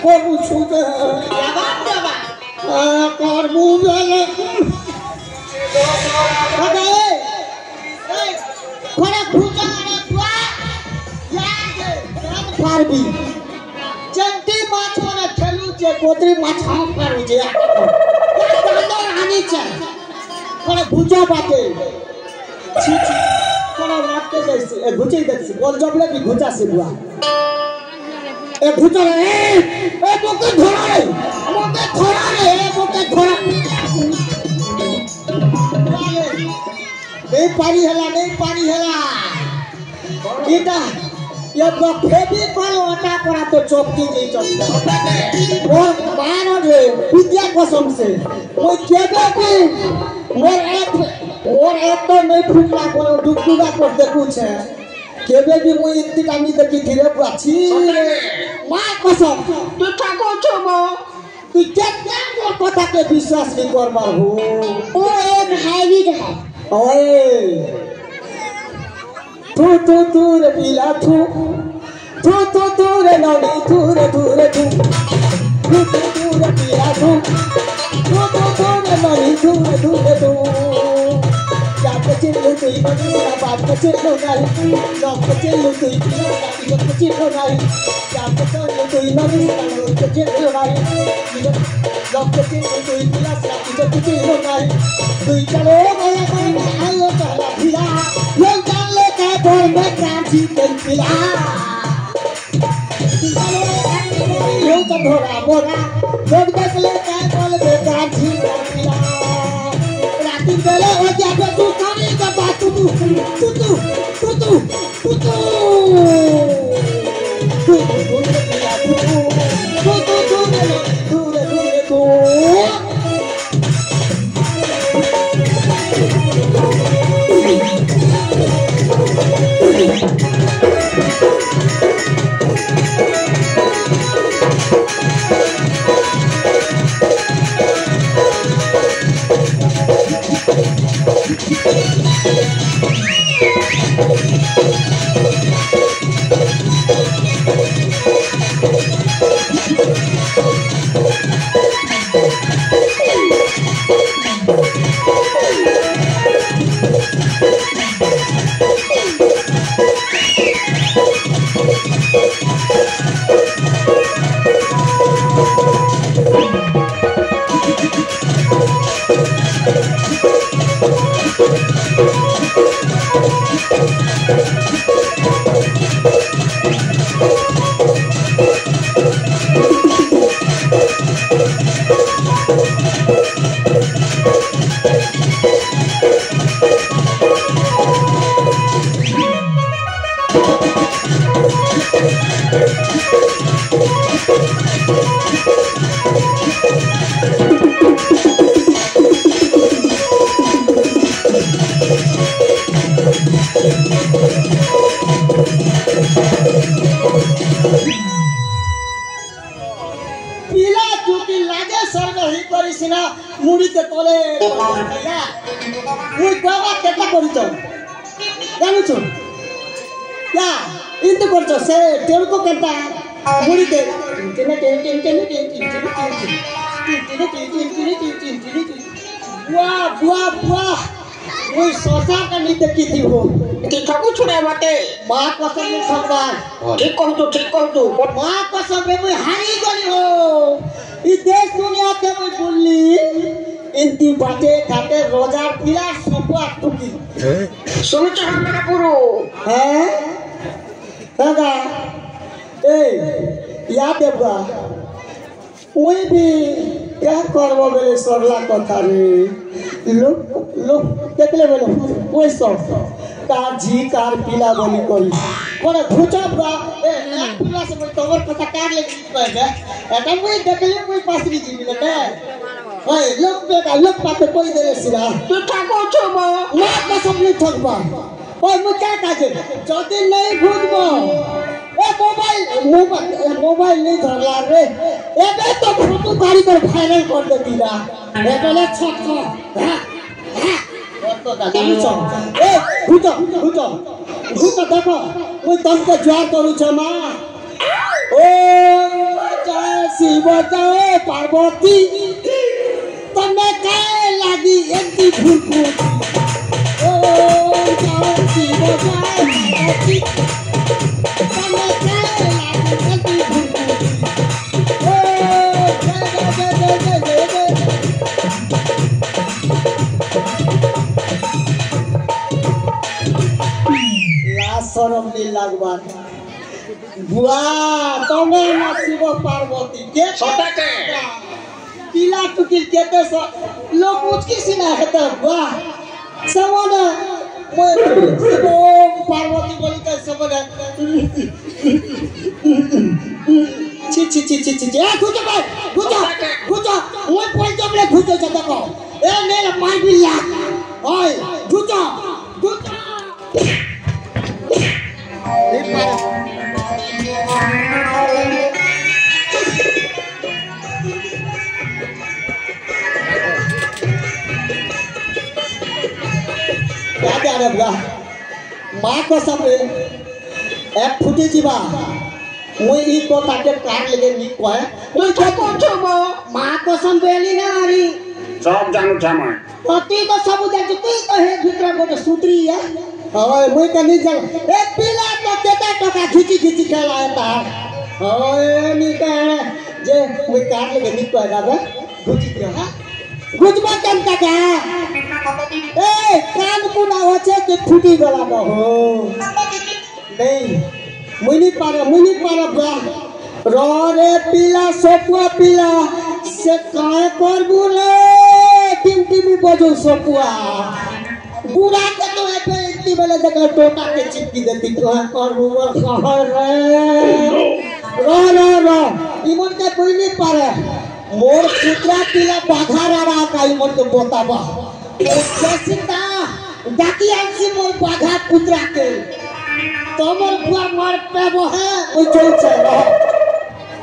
करू छुदे करबू बेले अरे खड़ा भूजा रे तुआ याद पारबी चंटी माछ माने खेलू जे गोदरी माछ हम करू जे दादर आनी छे खड़ा भूजा बाटे छी छी खड़ा नाटके जैसे ए घुचे देखसी बोल जबले भी घुचा से बुआ ए घुचा रे ए बोके धरा रे बोके धरा नहीं पानी हला इटा ये फेबी पर ओटा पड़ा तो चौकी नहीं चौकी और मानो रे विद्या कसम से वो केबे की और एक तो नहीं फुटला कोनो दुखुगा कर देखु छे केबे भी मुई इत्ती कामी देखि धीरे बुआछी रे मां कसम तू ठाको छबो तू केते मोर कथा के विश्वास नहीं करबा हो ओ एक हाइब्रिड है ओए तू रे पीला तू रे नौनी तू रे रे पीला तू रे नौनी तू रे जात चिल्लू तू बड़ा बात चिल्लू नाई लोग चिल्लू तू पीला लोग चिल्लू नाई जात चिल्लू तू नौनी लोग चिल्लू नाई लोग चिल्लू तू पीला लोग चिल्लू नाई तू चलो आयो चला पीला लोग चले के बोल में क्रांति कर पीला यो तो धोरा बोरा लोग चले के बोल में क्रांति कर पीला राती बेले हो जाबे तू खाने का बात तू मुड़ी के तले या मुई बाबा केटा करिछ जानु छु या इंत करछ से तेलको केटा मुड़ी के बुआ मुई सोसा का नहीं देखी थी हो ठीक ठाकू छुड़े बाटे मां कसम में भगवान ठीक कहू तू मां कसम में मुई हारी गली हो ई देश दुनिया के मुई बोलली इंती बाटे खाते रोजार पिला सपा टुकी सुन चढ़ा पुरो हैं दादा ए याद देबा ओई भी क्या करबो बेले सरला कथा रे लोग देखले बेले ओई सब कार जी कार पिला बोली कोई कोने घुचबा ए ना पिला से तोवर कथा कार ले कहबे एटा मुई देखले मुई पासरी जी मिलते ओए लोग पाते कोई देले सिरा तू ठाको छबो ना कसम नहीं ठगबा ओए मु क्या काजे जदी नहीं भूलबो ए मोबाइल नहीं धरला रे एबे तो फोटो गाड़ी कर वायरल कर देती ना एबेले छक हां तो दादा ए भूतो देखो मुई तुमको ज्वार करू छ मां ओ जय शिव जाओ पार्वती तमे काय लागी एंती भूलकू ओम जाओ शिव जाओ पार्वती तमे काय लागी एंती भूलकू ओ जय शरम नहीं लगवा बुआ तमे ना शिव पार्वती के छोटा के पीला टुकिल केते से लोग मुझकी सिना हेता बुआ सबने शिव पार्वती बोली के सबने ची ची ची ची ची ए घुचो ओए कोई जबले घुचो छ देखो ए मेरा मार बिल्ला ओए घुचो माँ को सब एक फुटी जीवा मुई ई को ताके कार लेके नी को है मुई क्या को छबो माँ को संबेली ना आरी सब जानू छ मैं पति को सब जान तू तो है भीतर को सूत्री है ओए मुई का नहीं जान ए पीला तो केता टका घिची खेला तार ओए नी का जे मुई कार लेके नी को है घुची के हां गुजबा केनता का ए कान कुना होचे के फुटी गला न हो नहीं मुनी पारा बा रो रे पीला सपुआ पीला से काय करबू रे टिमटिमी बजो सपुआ बुरा के तो एपे इतनी बेले जगह टोटा के चिपकी देती तो करबू कहर रे रो इमन के बुनी पारे मोर पुत्रा पीला बाघा रा का इमन के बताबा जसिता डाकी आंसी मोर बाघा पुत्रा के तोमर बुआ मार पे वो है ओ चल चल